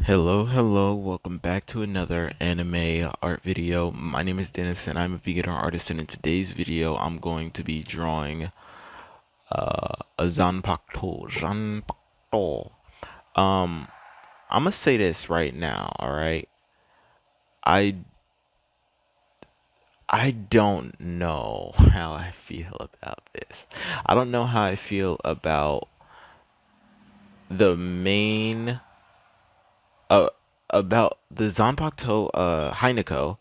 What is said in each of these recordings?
Hello, welcome back to another anime art video. My name is Dennis and I'm a beginner artist, and in today's video I'm going to be drawing a Zanpakuto. Um, I'm gonna say this right now, alright? I I don't know how I feel about this. I don't know how I feel about the main uh about the Zanpakuto Hinako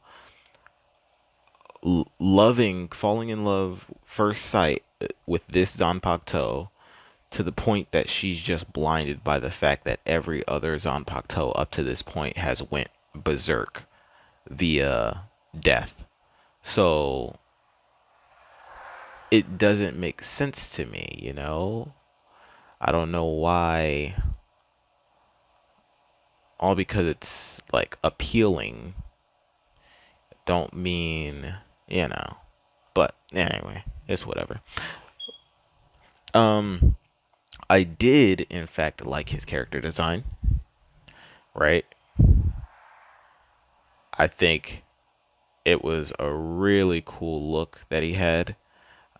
falling in love first sight with this Zanpakuto to the point that she's just blinded by the fact that every other Zanpakuto up to this point has went berserk via death. So it doesn't make sense to me. I don't know why, all because it's like appealing don't mean, you know. But anyway, it's whatever. Um I did in fact like his character design, right? I think it was a really cool look that he had.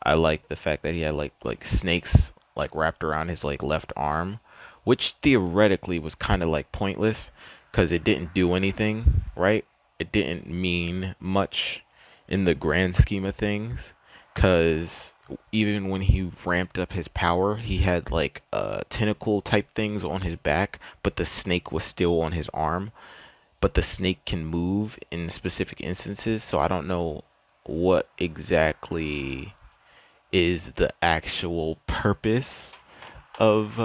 I like the fact that he had like snakes like wrapped around his like left arm, which theoretically was kind of like pointless because it didn't do anything, right? It didn't mean much in the grand scheme of things, because even when he ramped up his power, he had like tentacle type things on his back, but the snake was still on his arm. But the snake can move in specific instances, so I don't know what exactly is the actual purpose of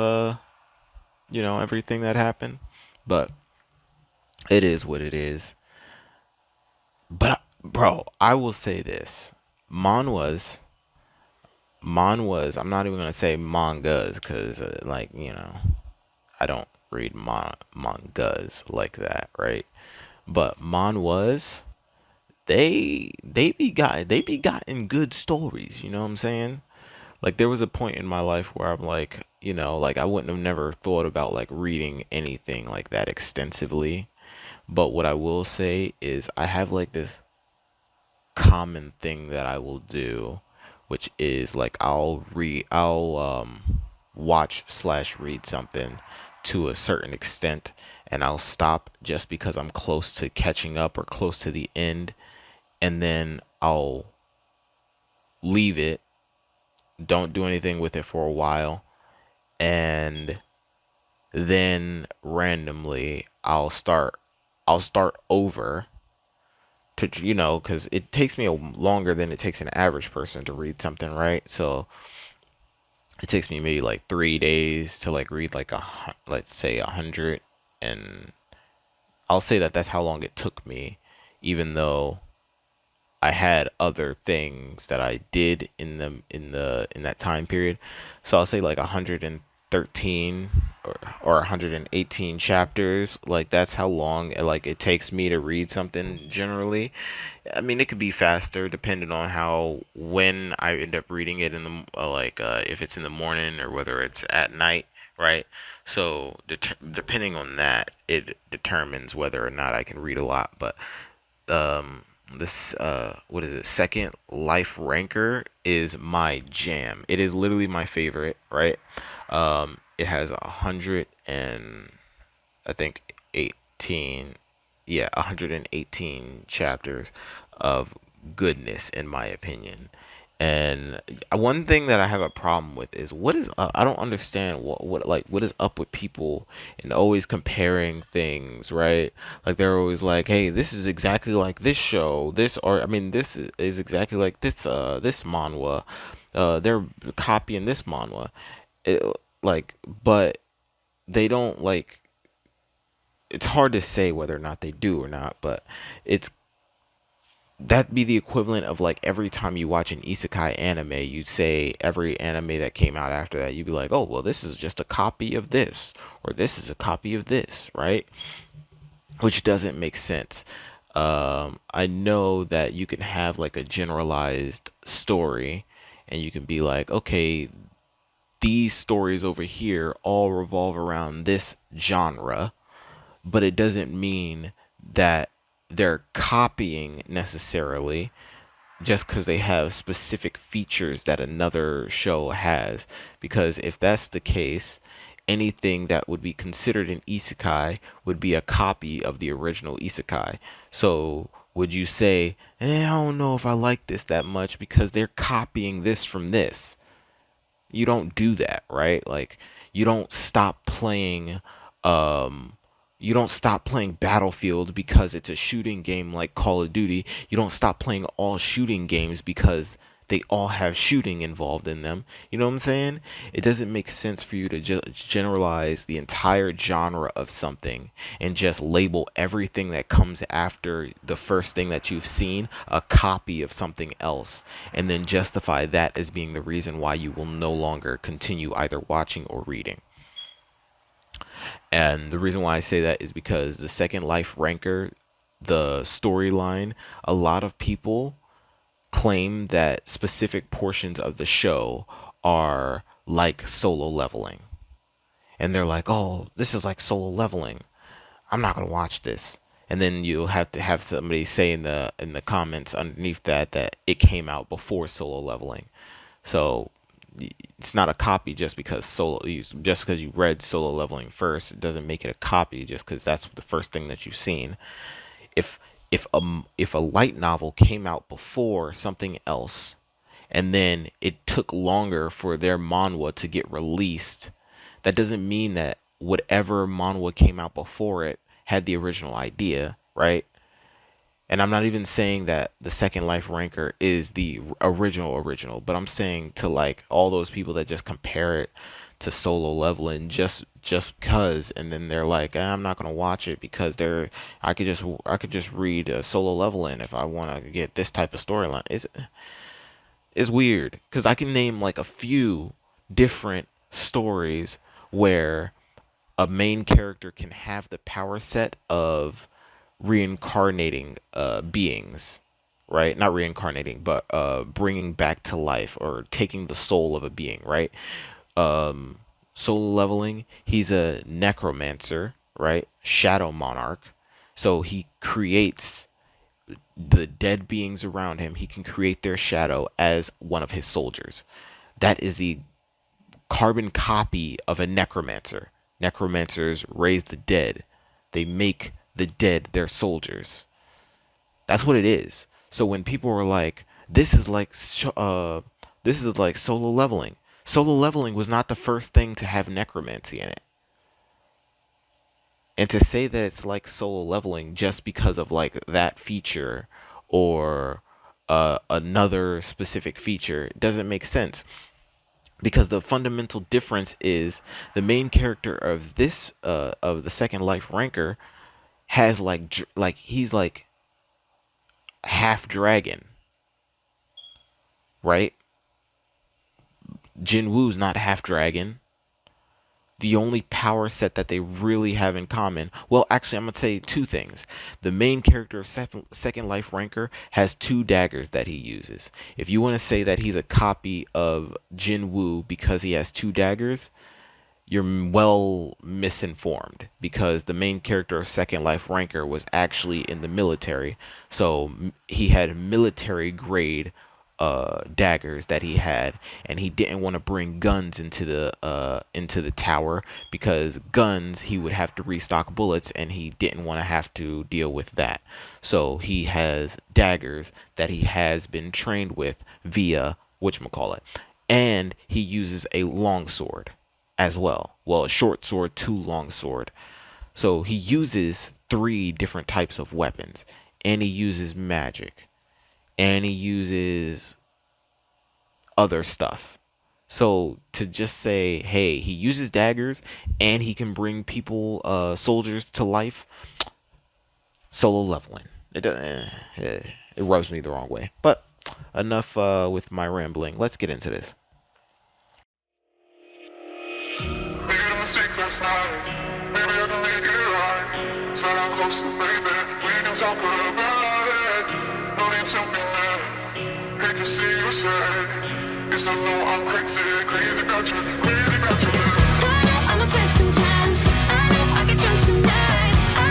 everything that happened. But it is what it is. But bro, I will say this. Manwas Manwas, I'm not even going to say mangas cuz I don't read mangas like that, right? But manwas, they be gotten good stories, you know what I'm saying? Like there was a point in my life where I'm like, like I wouldn't have never thought about like reading anything like that extensively. But what I will say is I have like this common thing that I will do, which is like I'll watch slash read something to a certain extent, and I'll stop just because I'm close to catching up or close to the end, and then I'll leave it, don't do anything with it for a while, and then randomly I'll start over to, because it takes me longer than it takes an average person to read something, right? So it takes me maybe like 3 days to like read like let's say 100, and I'll say that that's how long it took me, even though I had other things that I did in that time period. So I'll say like 113 or 118 chapters. Like that's how long like it takes me to read something generally. I mean, it could be faster depending on how when I end up reading it in the if it's in the morning or whether it's at night, right? So depending on that, it determines whether or not I can read a lot. But this what is it, second life ranker is my jam. It is literally my favorite, right? It has 100 and I think 18, yeah, 118 chapters of goodness in my opinion. And one thing that I have a problem with is I don't understand what is up with people and always comparing things, right? Like they're always like, "Hey, this is exactly like this show. This or I mean this is exactly like this manhwa. They're copying this manhwa." It, but they don't like, it's hard to say whether or not they do or not, but it's that'd be the equivalent of like every time you watch an isekai anime, you'd say every anime that came out after that, you'd be like, oh, well, this is just a copy of this, or this is a copy of this, right? Which doesn't make sense. I know that you can have like a generalized story, and you can be like, okay, these stories over here all revolve around this genre, but it doesn't mean that they're copying necessarily just because they have specific features that another show has. Because if that's the case, anything that would be considered an isekai would be a copy of the original isekai. So would you say, I don't know if I like this that much because they're copying this from this? You don't do that, right? Like you don't stop playing um you don't stop playing Battlefield because it's a shooting game like Call of Duty. You don't stop playing all shooting games because they all have shooting involved in them. You know what I'm saying? It doesn't make sense for you to generalize the entire genre of something and just label everything that comes after the first thing that you've seen a copy of something else and then justify that as being the reason why you will no longer continue either watching or reading. And the reason why I say that is because the Second Life ranker, the storyline, a lot of people claim that specific portions of the show are like solo leveling. And they're like, oh, this is like solo leveling. I'm not gonna watch this. And then you'll have to have somebody say in the comments underneath that it came out before solo leveling. So it's not a copy just because you read solo leveling first. It doesn't make it a copy just because that's the first thing that you've seen. If if a light novel came out before something else, and then it took longer for their manhwa to get released, that doesn't mean that whatever manhwa came out before it had the original idea, right? And I'm not even saying that the Second Life ranker is the original, but I'm saying to like all those people that just compare it to solo leveling just cuz, and then they're like, I'm not gonna watch it because I could just read solo leveling if I want to get this type of storyline. It's weird because I can name like a few different stories where a main character can have the power set of reincarnating beings, right? Not reincarnating, but bringing back to life or taking the soul of a being, right? um Solo leveling, he's a necromancer, right? Shadow monarch. So he creates the dead beings around him. He can create their shadow as one of his soldiers. That is the carbon copy of a necromancer. Necromancers raise the dead. They make the dead their soldiers. That's what it is. So when people were like, this is like solo leveling. Solo leveling was not the first thing to have necromancy in it. And to say that it's like solo leveling just because of like that feature or another specific feature doesn't make sense, because the fundamental difference is the main character of this of the Second Life ranker has like he's like half dragon, right? Jinwoo's not half dragon. The only power set that they really have in common, well, actually, I'm going to say two things. The main character of Second Life ranker has two daggers that he uses. If you want to say that he's a copy of Jinwoo because he has two daggers, you're well misinformed, because the main character of Second Life ranker was actually in the military. So he had military grade daggers that he had, and he didn't want to bring guns into the tower, because guns he would have to restock bullets, and he didn't want to have to deal with that. So he has daggers that he has been trained with via whatchamacallit, and he uses a long sword as well. Well, a short sword to long sword. So he uses three different types of weapons, and he uses magic, and he uses other stuff. So to just say, hey, he uses daggers and he can bring people, soldiers to life, solo leveling. It rubs me the wrong way. But enough with my rambling. Let's get into this. Made a mistake last night. Maybe I can make it right. Said I'm close to baby. We can talk about it. No need to be mad. Hate to see you sad. Yes, I know I'm crazy, crazy about you, crazy about you. I know I'm upset sometimes. I know I get drunk some nights. I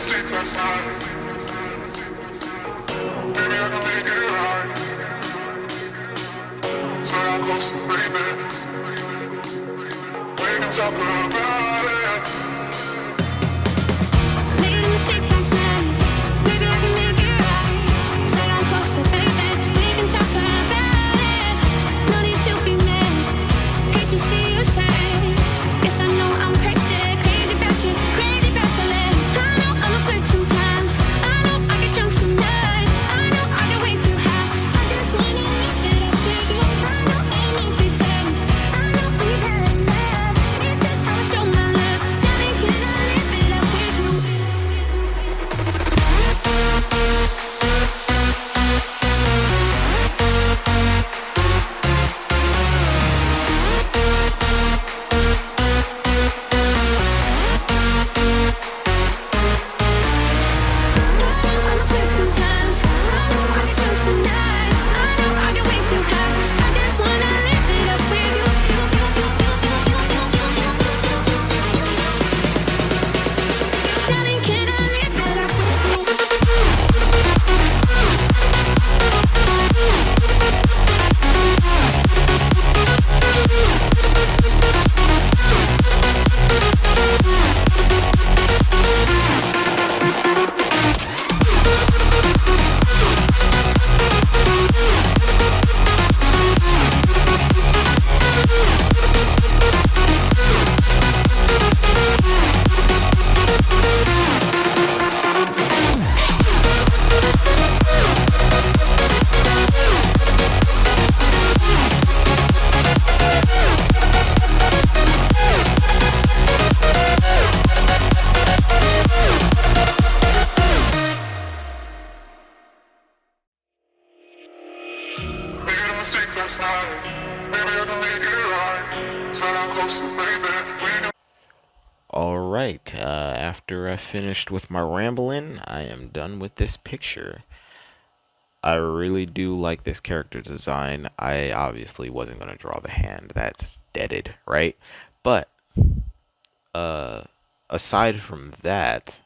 mistake last night. Maybe I can make it right. So I'm close to baby. We can talk about it. Made a mistake last night. Maybe I can make it right. Said I'm closer, baby. We can talk about it. No need to be mad. Hate to see you sad. Guess I know I'm crazy, crazy about you, crazy about your lips. I know I'm a flirt sometimes. I know I get drunk some nights. I know I get way too high. I just wanna live it up with you. I know I'm a big time. I know when you've had enough. It's just how I show my love. Darling, can I live it up with you? I'm a flirt sometimes. I know I get drunk some nights. I know I get way too high. I just wanna live it up with you. Darling, can I live it up Made a mistake last night. Maybe I can make it right. Said I'm close to baby. We can All right. After I finished with my rambling, I am done with this picture. I really do like this character design. I obviously wasn't gonna draw the hand. That's deaded, right? But uh, aside from that,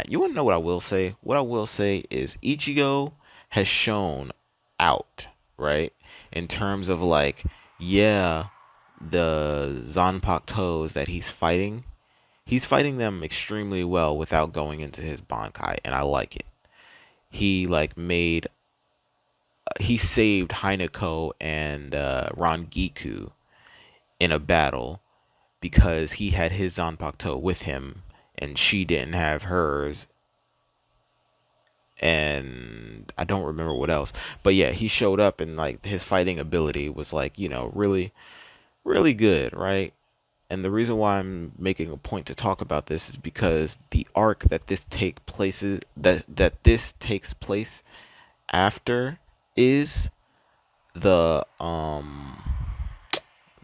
you want to know what I will say? What I will say is Ichigo has shown out, right? In terms of like, yeah, the Zanpakutos that he's fighting them extremely well without going into his Bankai, and I like it. He like made he saved Hinako and Rangiku in a battle because he had his Zanpakuto with him and she didn't have hers, and I don't remember what else. But yeah, he showed up and like his fighting ability was like, really really good, right? And the reason why I'm making a point to talk about this is because the arc that this takes place after is the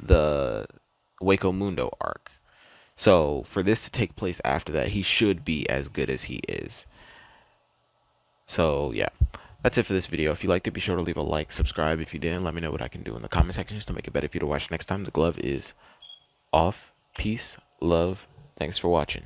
the Waco Mundo arc. So for this to take place after that, he should be as good as he is. So yeah, that's it for this video. If you liked it, be sure to leave a like, subscribe. If you didn't, let me know what I can do in the comment section just to make it better for you to watch next time. The glove is off. Peace, love. Thanks for watching.